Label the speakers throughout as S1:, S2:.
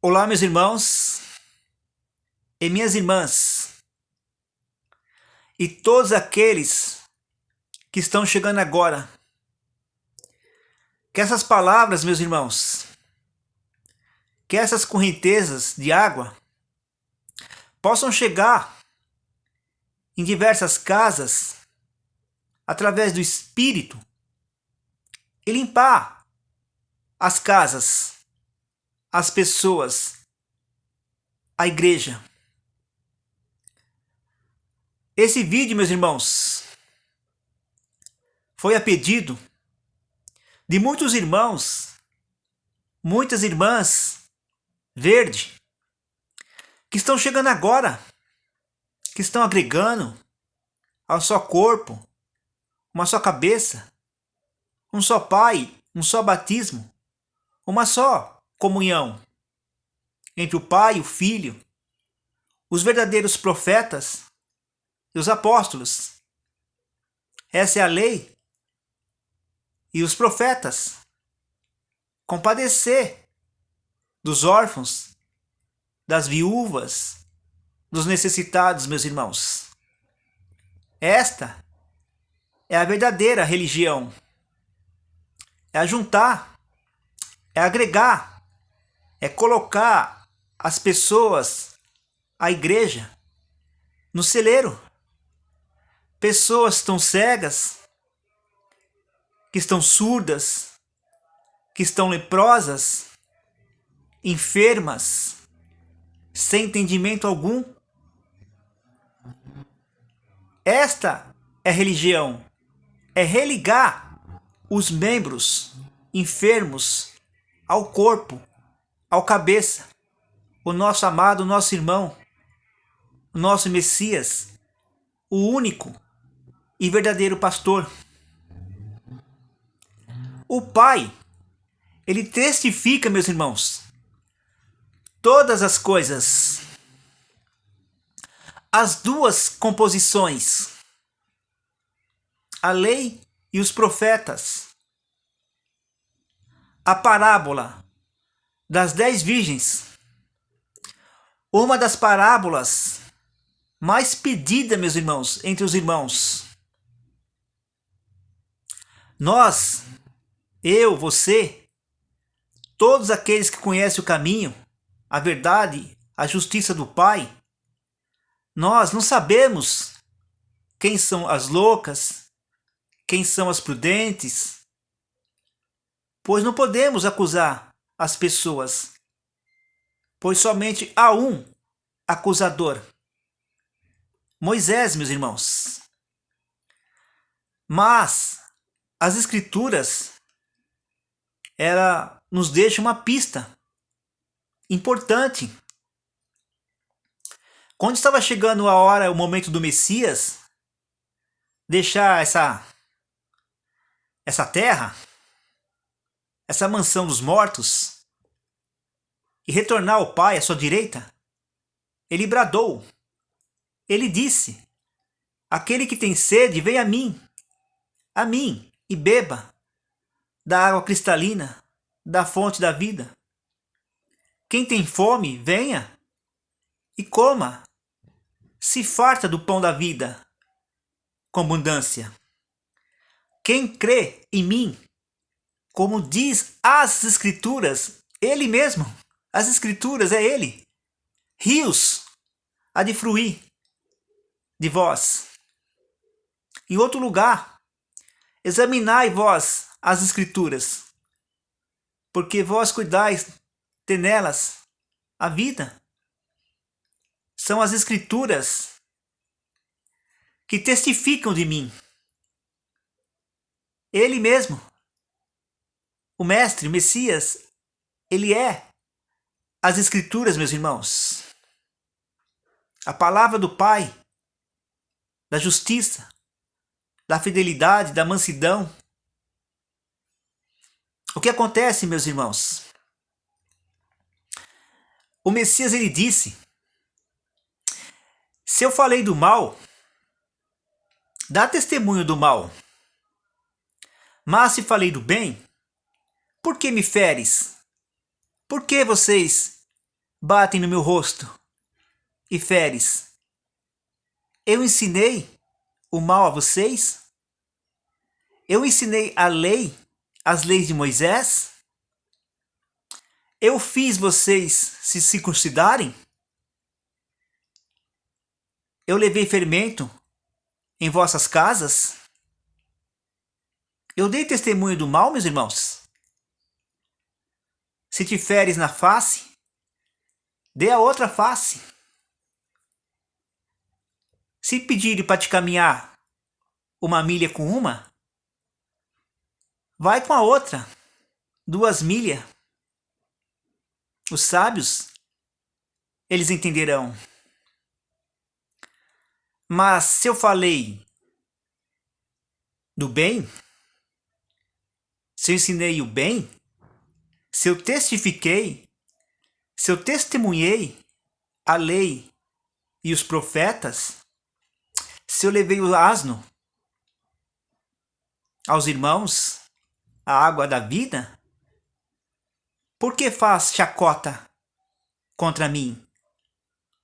S1: Olá, meus irmãos e minhas irmãs, e todos aqueles que estão chegando agora. Que essas palavras, meus irmãos, que essas correntezas de água possam chegar em diversas casas através do Espírito e limpar as casas, as pessoas, a igreja. Esse vídeo, meus irmãos, foi a pedido de muitos irmãos, muitas irmãs verde, que estão chegando agora, que estão agregando ao só corpo, uma só cabeça, um só Pai, um só batismo, uma só comunhão entre o Pai e o Filho, os verdadeiros profetas e os apóstolos. Essa é a lei. E os profetas compadecer dos órfãos, das viúvas, dos necessitados, meus irmãos. Esta é a verdadeira religião. É ajuntar, é agregar, é colocar as pessoas, a igreja, no celeiro. Pessoas que estão cegas, que estão surdas, que estão leprosas, enfermas, sem entendimento algum. Esta é religião, é religar os membros enfermos ao corpo, ao cabeça, o nosso amado, o nosso irmão, o nosso Messias, o único e verdadeiro pastor. O Pai, ele testifica, meus irmãos, todas as coisas. As duas composições, a lei e os profetas. A parábola das 10 virgens, uma das parábolas mais pedida, meus irmãos, entre os irmãos. Nós, eu, você, todos aqueles que conhecem o caminho, a verdade, a justiça do Pai, nós não sabemos quem são as loucas, quem são as prudentes, pois não podemos acusar as pessoas, pois somente há um acusador, Moisés, meus irmãos. Mas as Escrituras, ela nos deixa uma pista importante. Quando estava chegando a hora, o momento do Messias, deixar essa terra, essa mansão dos mortos, e retornar ao Pai à sua direita, ele bradou, ele disse: aquele que tem sede, venha a mim, e beba da água cristalina, da fonte da vida. Quem tem fome, venha e coma, se farta do pão da vida, com abundância. Quem crê em mim, como diz as Escrituras, ele mesmo, as Escrituras é ele, rios há de fluir de vós. Em outro lugar, examinai vós as Escrituras, porque vós cuidais de nelas a vida. São as Escrituras que testificam de mim. Ele mesmo, o Mestre, o Messias, ele é as Escrituras, meus irmãos. A palavra do Pai, da justiça, da fidelidade, da mansidão. O que acontece, meus irmãos? O Messias, ele disse: se eu falei do mal, dá testemunho do mal. Mas se falei do bem, por que me feres? Por que vocês batem no meu rosto e feres. Eu ensinei o mal a vocês? Eu ensinei a lei, as leis de Moisés? Eu fiz vocês se circuncidarem? Eu levei fermento em vossas casas? Eu dei testemunho do mal, meus irmãos? Se te feres na face, dê a outra face. Se pedirem para te caminhar 1 milha com uma, vai com a outra, 2 milhas. Os sábios, eles entenderão. Mas se eu falei do bem, se eu ensinei o bem, se eu testifiquei, se eu testemunhei a lei e os profetas, se eu levei o asno aos irmãos, a água da vida, por que faz chacota contra mim?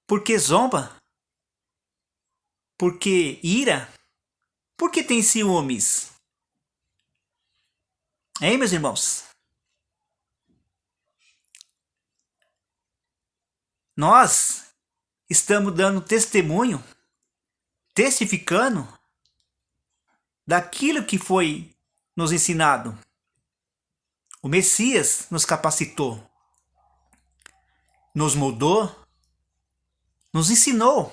S1: Por que zomba? Por que ira? Por que tem ciúmes? Hein, meus irmãos? Nós estamos dando testemunho, testificando daquilo que foi nos ensinado. O Messias nos capacitou, nos moldou, nos ensinou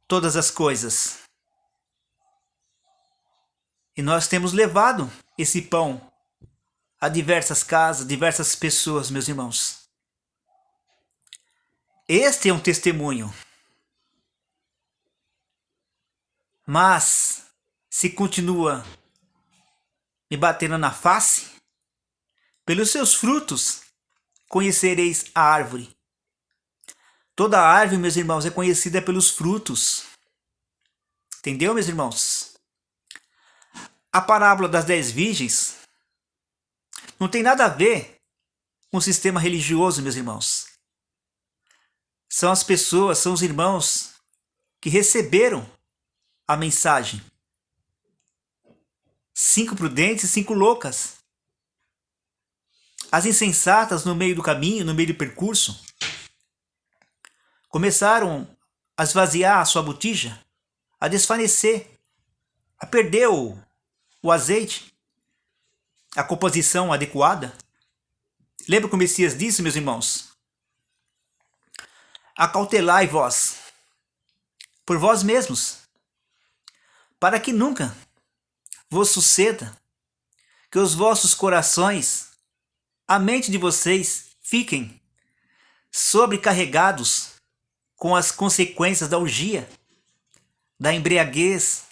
S1: todas as coisas. E nós temos levado esse pão a diversas casas, diversas pessoas, meus irmãos. Este é um testemunho. Mas, se continua me batendo na face, pelos seus frutos conhecereis a árvore. Toda árvore, meus irmãos, é conhecida pelos frutos. Entendeu, meus irmãos? A parábola das 10 virgens não tem nada a ver com o sistema religioso, meus irmãos. São as pessoas, são os irmãos que receberam a mensagem. 5 prudentes e 5 loucas. As insensatas no meio do caminho, no meio do percurso, começaram a esvaziar a sua botija, a desfanecer, a perder o azeite, a composição adequada. Lembra que o Messias disse, meus irmãos? Acautelai vós, por vós mesmos, para que nunca vos suceda que os vossos corações, a mente de vocês, fiquem sobrecarregados com as consequências da orgia, da embriaguez,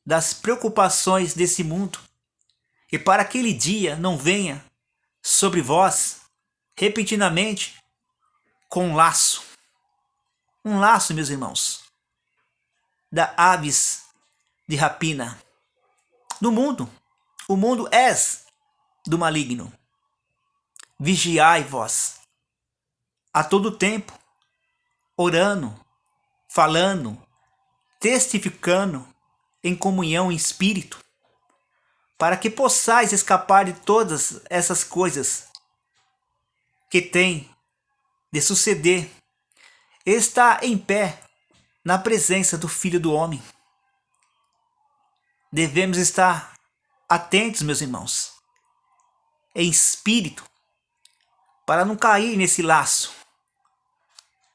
S1: das preocupações desse mundo, e para aquele dia não venha sobre vós, repentinamente, com um laço, meus irmãos, da aves de rapina. No mundo, o mundo és do maligno. Vigiai vós, a todo tempo, orando, falando, testificando em comunhão em espírito, para que possais escapar de todas essas coisas que tem de suceder. Está em pé na presença do Filho do Homem. Devemos estar atentos, meus irmãos, em espírito, para não cair nesse laço.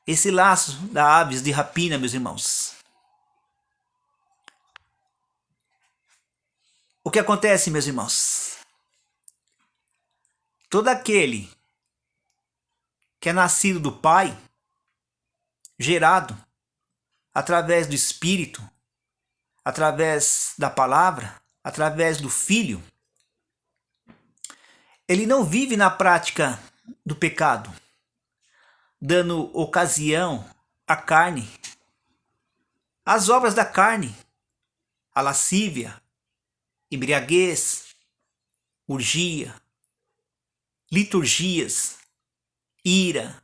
S1: Esse laço da aves de rapina, meus irmãos. O que acontece, meus irmãos? Todo aquele que é nascido do Pai, gerado através do Espírito, através da palavra, através do Filho, ele não vive na prática do pecado, dando ocasião à carne, às obras da carne, a lascívia, embriaguez, orgia, liturgias, ira,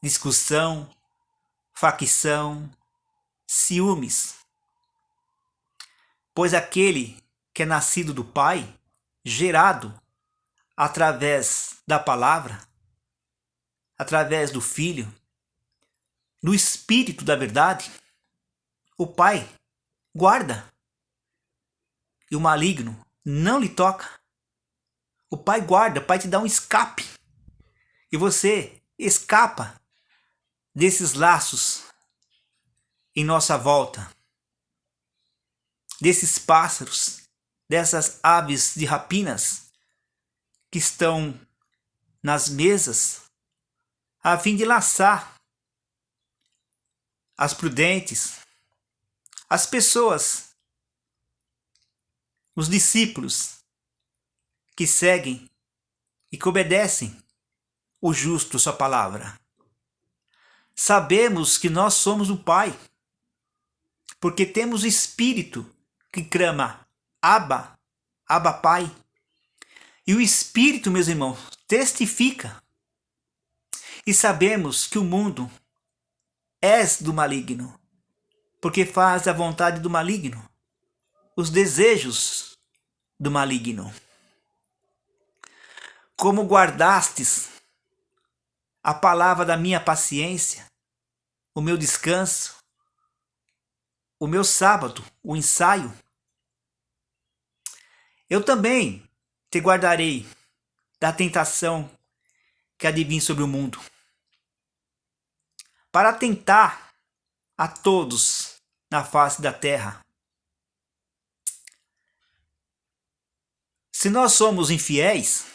S1: discussão, facção, ciúmes. Pois aquele que é nascido do Pai, gerado através da palavra, através do Filho, do Espírito da verdade, o Pai guarda e o maligno não lhe toca. O Pai guarda, o Pai te dá um escape e você escapa desses laços em nossa volta, desses pássaros, dessas aves de rapinas que estão nas mesas a fim de laçar as prudentes, as pessoas, os discípulos que seguem e que obedecem o justo sua palavra. Sabemos que nós somos o Pai, porque temos o Espírito que clama Abba, Abba Pai. E o Espírito, meus irmãos, testifica. E sabemos que o mundo é do maligno, porque faz a vontade do maligno, os desejos do maligno. Como guardastes a palavra da minha paciência, o meu descanso, o meu sábado, o ensaio, eu também te guardarei da tentação que advém sobre o mundo, para tentar a todos na face da terra. Se nós somos infiéis,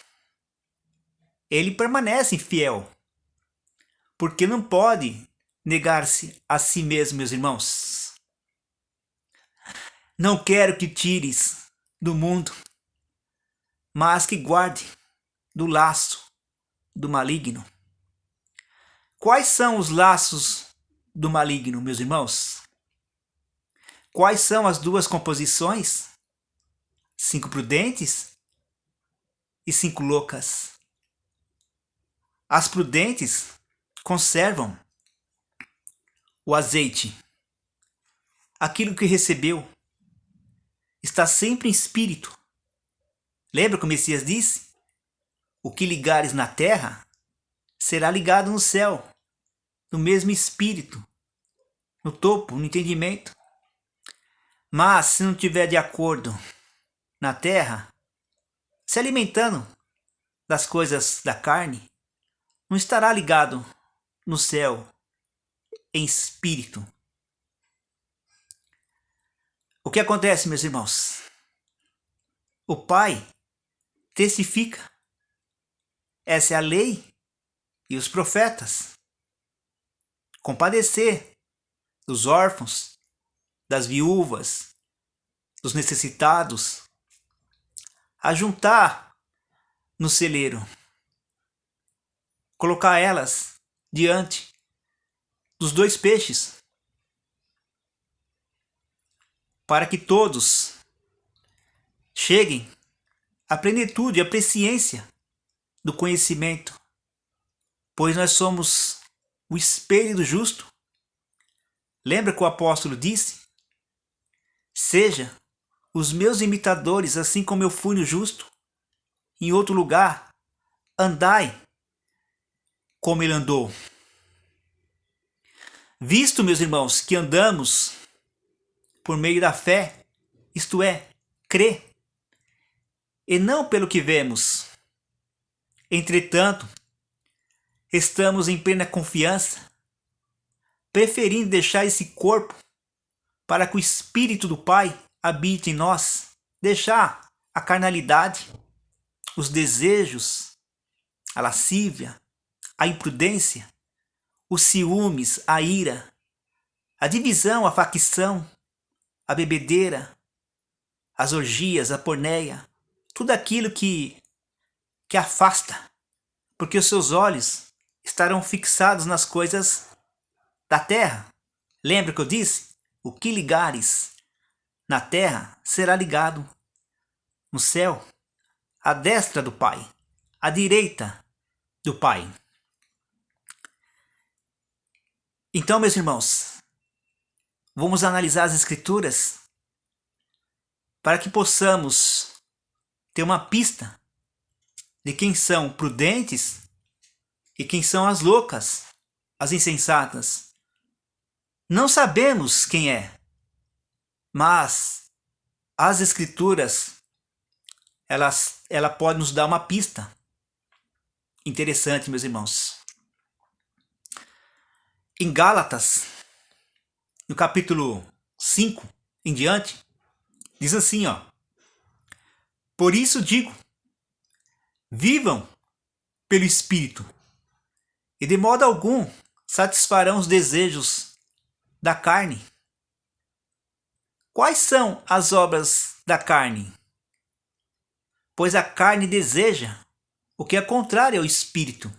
S1: ele permanece infiel, porque não pode negar-se a si mesmo, meus irmãos. Não quero que tires do mundo, mas que guarde do laço do maligno. Quais são os laços do maligno, meus irmãos? Quais são as duas composições? 5 prudentes e 5 loucas. As prudentes conservam o azeite, aquilo que recebeu, está sempre em espírito. Lembra que o Messias disse? O que ligares na terra será ligado no céu, no mesmo espírito, no topo, no entendimento. Mas se não tiver de acordo na terra, se alimentando das coisas da carne, não estará ligado no céu em espírito. O que acontece, meus irmãos? O Pai testifica. Essa é a lei e os profetas. Compadecer dos órfãos, das viúvas, dos necessitados, ajuntar no celeiro, colocar elas diante dos 2 peixes, para que todos cheguem à plenitude, à presciência do conhecimento, pois nós somos o espelho do justo. Lembra que o apóstolo disse? Seja os meus imitadores, assim como eu fui no justo. Em outro lugar, andai como ele andou. Visto, meus irmãos, que andamos por meio da fé, isto é, crer, e não pelo que vemos. Entretanto, estamos em plena confiança, preferindo deixar esse corpo para que o Espírito do Pai habite em nós, deixar a carnalidade, os desejos, a lascívia, a imprudência, os ciúmes, a ira, a divisão, a facção, a bebedeira, as orgias, a porneia, tudo aquilo que afasta, porque os seus olhos estarão fixados nas coisas da terra. Lembra que eu disse? O que ligares na terra será ligado no céu, à destra do Pai, à direita do Pai. Então, meus irmãos, vamos analisar as Escrituras para que possamos ter uma pista de quem são prudentes e quem são as loucas, as insensatas. Não sabemos quem é, mas as Escrituras, ela pode nos dar uma pista interessante, meus irmãos. Em Gálatas, no capítulo 5 em diante, diz assim, ó: por isso digo, vivam pelo Espírito, e de modo algum satisfarão os desejos da carne. Quais são as obras da carne? Pois a carne deseja o que é contrário ao Espírito,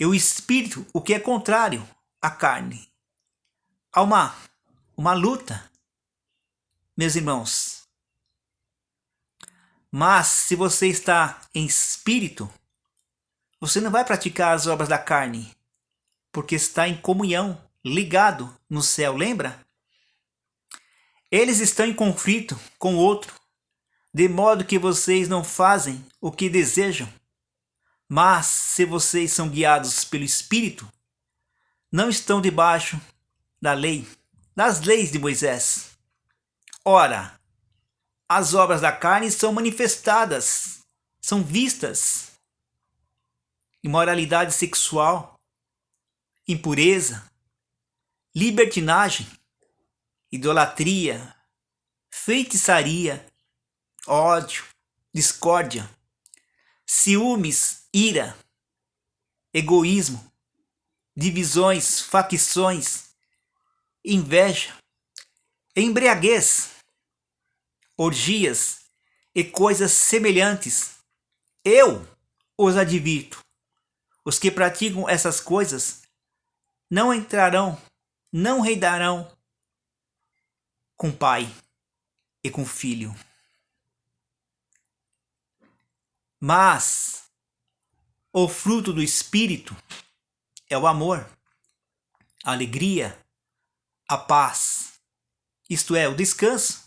S1: e o Espírito o que é contrário à carne. Há uma luta, meus irmãos. Mas se você está em espírito, você não vai praticar as obras da carne, porque está em comunhão, ligado no céu, lembra? Eles estão em conflito com o outro, de modo que vocês não fazem o que desejam. Mas se vocês são guiados pelo Espírito, não estão debaixo da lei, das leis de Moisés. Ora, as obras da carne são manifestadas, são vistas: imoralidade sexual, impureza, libertinagem, idolatria, feitiçaria, ódio, discórdia, ciúmes, ira, egoísmo, divisões, facções, inveja, embriaguez, orgias e coisas semelhantes. Eu os advirto: os que praticam essas coisas não entrarão, não reinarão com pai e com filho. Mas o fruto do Espírito é o amor, a alegria, a paz, isto é, o descanso,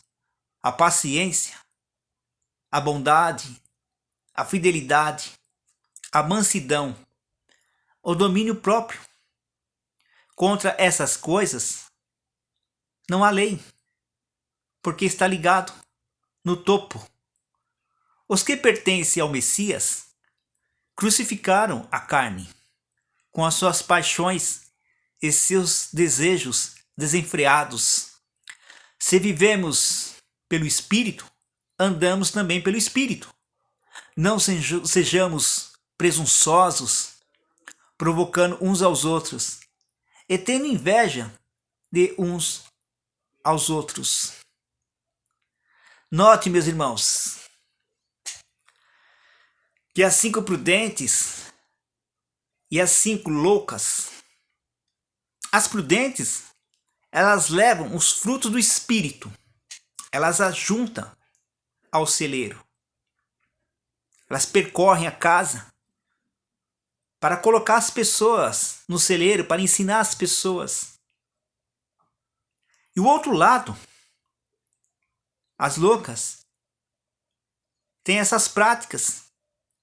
S1: a paciência, a bondade, a fidelidade, a mansidão, o domínio próprio. Contra essas coisas não há lei, porque está ligado no topo. Os que pertencem ao Messias crucificaram a carne com as suas paixões e seus desejos desenfreados. Se vivemos pelo Espírito, andamos também pelo Espírito. Não sejamos presunçosos, provocando uns aos outros e tendo inveja de uns aos outros. Note, meus irmãos, que as 5 prudentes e as 5 loucas, as prudentes, elas levam os frutos do Espírito, elas ajuntam ao celeiro, elas percorrem a casa para colocar as pessoas no celeiro, para ensinar as pessoas. E o outro lado, as loucas, têm essas práticas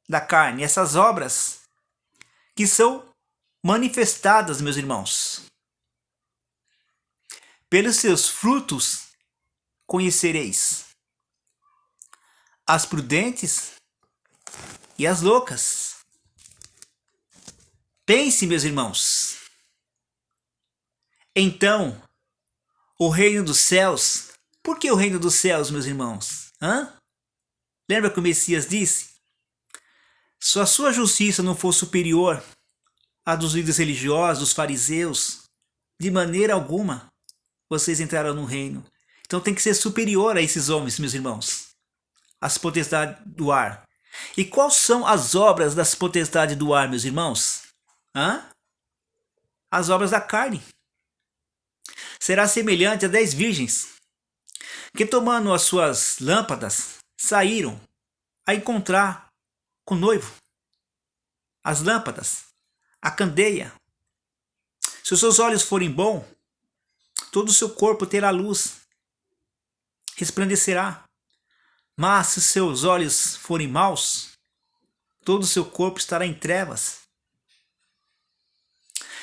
S1: da carne, essas obras que são manifestadas, meus irmãos. Pelos seus frutos conhecereis as prudentes e as loucas. Pense, meus irmãos. Então, o reino dos céus. Por que o reino dos céus, meus irmãos? Lembra que o Messias disse? Se a sua justiça não for superior à dos líderes religiosos, dos fariseus, de maneira alguma vocês entrarão no reino. Então tem que ser superior a esses homens, meus irmãos. As potestades do ar. E quais são as obras das potestades do ar, meus irmãos? As obras da carne. Será semelhante a 10 virgens que, tomando as suas lâmpadas, saíram a encontrar com o noivo. As lâmpadas, a candeia, Se os seus olhos forem bons, todo o seu corpo terá luz, resplandecerá. Mas se os seus olhos forem maus, todo o seu corpo estará em trevas.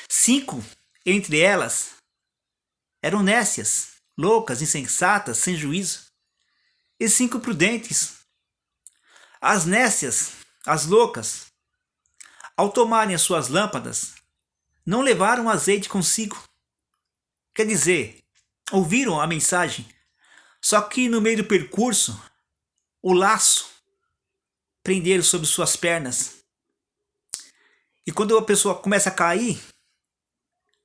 S1: 5 entre elas eram nécias, loucas, insensatas, sem juízo, e 5 prudentes. As nécias, as loucas, ao tomarem as suas lâmpadas, não levaram azeite consigo. Quer dizer, ouviram a mensagem, só que no meio do percurso, o laço prenderam sobre suas pernas. E quando a pessoa começa a cair,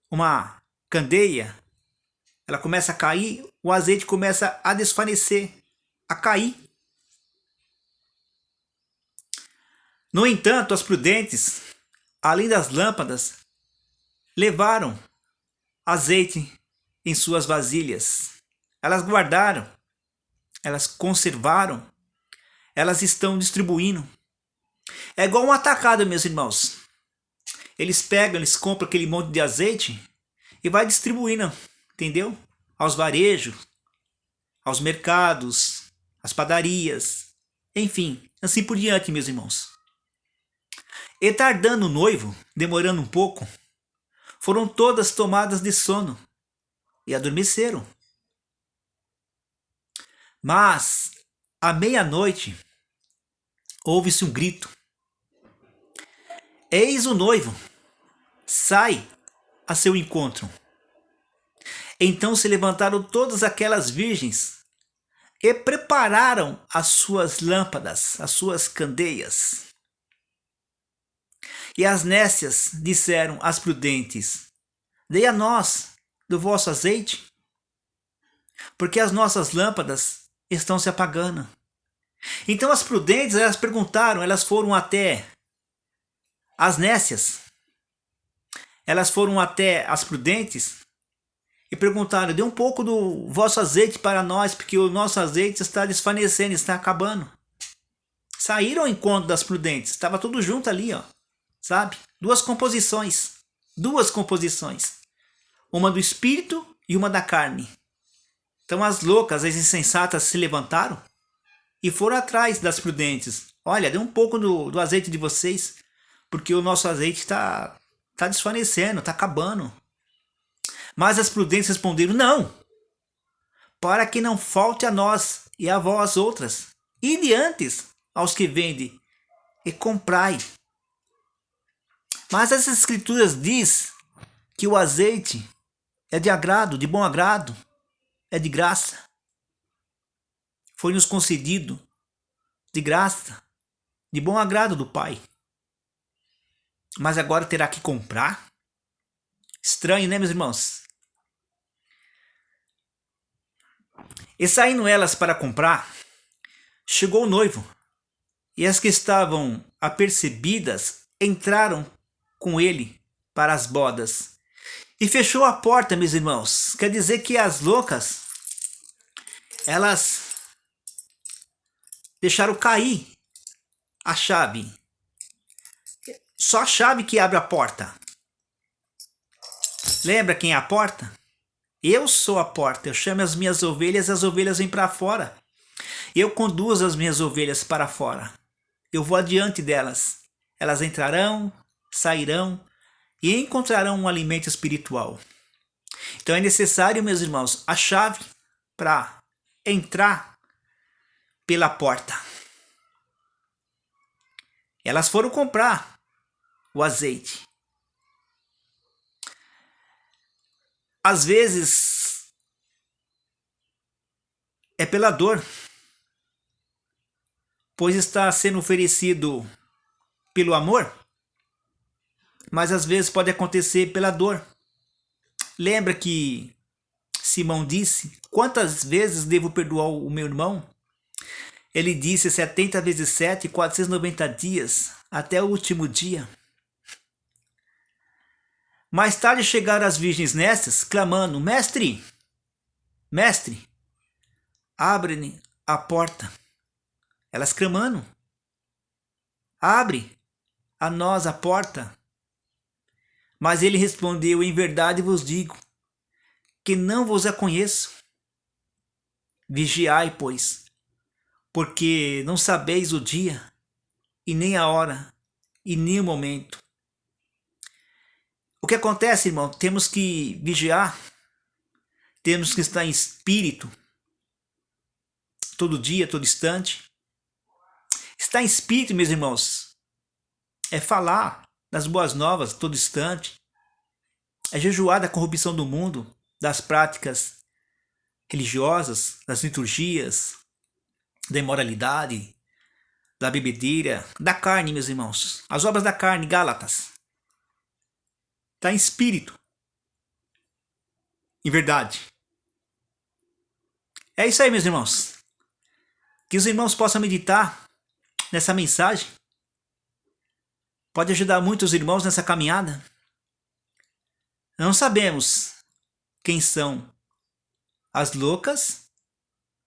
S1: uma candeia, ela começa a cair, o azeite começa a desfanecer, a cair. No entanto, as prudentes, além das lâmpadas, levaram azeite em suas vasilhas. Elas guardaram, elas conservaram, elas estão distribuindo. É igual um atacado, meus irmãos. Eles pegam, eles compram aquele monte de azeite e vai distribuindo, entendeu? Aos varejos, aos mercados, às padarias, enfim, assim por diante, meus irmãos. E tardando o noivo, demorando um pouco, foram todas tomadas de sono e adormeceram. Mas, à meia-noite, ouve-se um grito. Eis o noivo, sai a seu encontro. Então se levantaram todas aquelas virgens e prepararam as suas lâmpadas, as suas candeias. E as nécias disseram às prudentes: dei a nós do vosso azeite, porque as nossas lâmpadas estão se apagando. Então as prudentes, elas perguntaram, elas foram até as nécias, elas foram até as prudentes e perguntaram: dê um pouco do vosso azeite para nós, porque o nosso azeite está desfanecendo, está acabando. Saíram ao encontro das prudentes, estava tudo junto ali, ó, sabe? Duas composições, uma do espírito e uma da carne. Então as loucas, as insensatas se levantaram e foram atrás das prudentes. Olha, dê um pouco do azeite de vocês, porque o nosso azeite está desfanecendo, está acabando. Mas as prudentes responderam: não, para que não falte a nós e a vós outras, ide antes aos que vendem e comprai. Mas as escrituras diz que o azeite é de agrado, de bom agrado, é de graça. Foi-nos concedido de graça, de bom agrado do Pai. Mas agora terá que comprar? Estranho, né, meus irmãos? E saindo elas para comprar, chegou o noivo, e as que estavam apercebidas entraram com ele para as bodas. E fechou a porta, meus irmãos. Quer dizer que as loucas, elas deixaram cair a chave. Só a chave que abre a porta. Lembra quem é a porta? Eu sou a porta. Eu chamo as minhas ovelhas e as ovelhas vêm para fora. Eu conduzo as minhas ovelhas para fora. Eu vou adiante delas. Elas entrarão, sairão e encontrarão um alimento espiritual. Então é necessário, meus irmãos, a chave para entrar pela porta. Elas foram comprar o azeite. Às vezes é pela dor, pois está sendo oferecido pelo amor, mas às vezes pode acontecer pela dor. Lembra que Simão disse: quantas vezes devo perdoar o meu irmão? Ele disse 70 vezes 7, 490 dias, até o último dia. Mais tarde chegaram as virgens nécias, clamando: mestre, mestre, abre a porta. Elas clamando: abre a nós a porta. Mas ele respondeu: em verdade vos digo, que não vos a conheço. Vigiai, pois, porque não sabeis o dia, e nem a hora, e nem o momento. O que acontece, irmão? Temos que vigiar, temos que estar em espírito, todo dia, todo instante. Estar em espírito, meus irmãos, é falar das boas novas todo instante, é jejuar da corrupção do mundo, das práticas religiosas, das liturgias, da imoralidade, da bebedeira, da carne, meus irmãos. As obras da carne, Gálatas. Está em espírito, em verdade. É isso aí, meus irmãos. Que os irmãos possam meditar nessa mensagem. Pode ajudar muito os irmãos nessa caminhada. Não sabemos quem são as loucas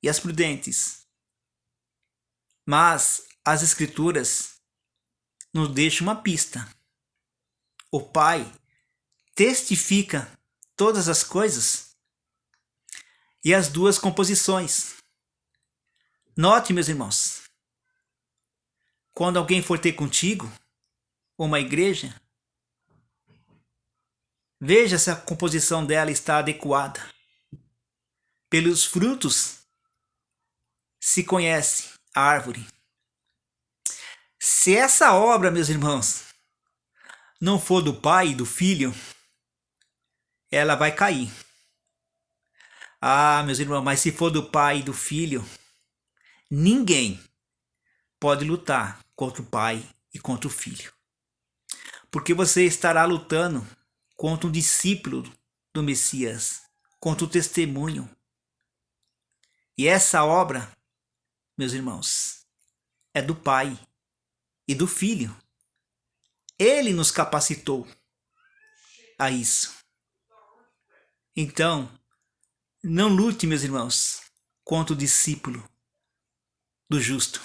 S1: e as prudentes, mas as Escrituras nos deixam uma pista. O Pai testifica todas as coisas e as duas composições. Note, meus irmãos, quando alguém for ter contigo, uma igreja, veja se a composição dela está adequada. Pelos frutos se conhece a árvore. Se essa obra, meus irmãos, não for do Pai e do Filho, ela vai cair. Ah, meus irmãos, mas se for do Pai e do Filho, ninguém pode lutar contra o Pai e contra o Filho. Porque você estará lutando contra um discípulo do Messias, contra o testemunho. E essa obra, meus irmãos, é do Pai e do Filho. Ele nos capacitou a isso. Então, não lute, meus irmãos, contra o discípulo do justo,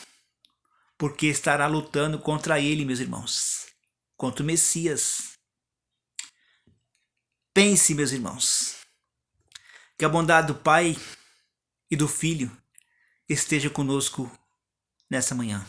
S1: porque estará lutando contra ele, meus irmãos, contra o Messias. Pense, meus irmãos, que a bondade do Pai e do Filho esteja conosco nessa manhã.